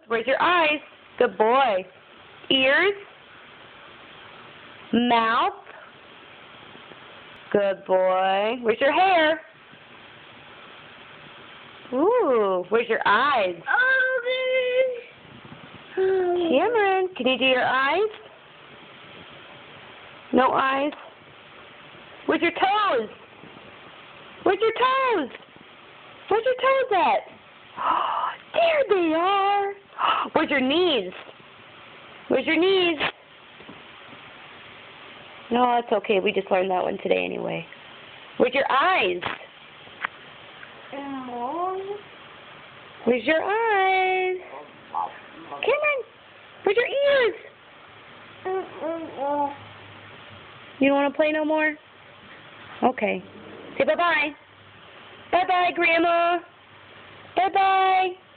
Where's your eyes? Good boy. Ears? Mouth? Good boy. Where's your hair? Ooh, where's your eyes? Cameron, can you do your eyes? No eyes? Where's your toes? Where's your toes? Where's your toes at? There they are. Where's your knees? Where's your knees? No, it's okay. We just learned that one today anyway. Where's your eyes? Where's your eyes? Cameron, where's your ears? You don't want to play no more? Okay. Say bye-bye. Bye-bye, Grandma. Bye-bye.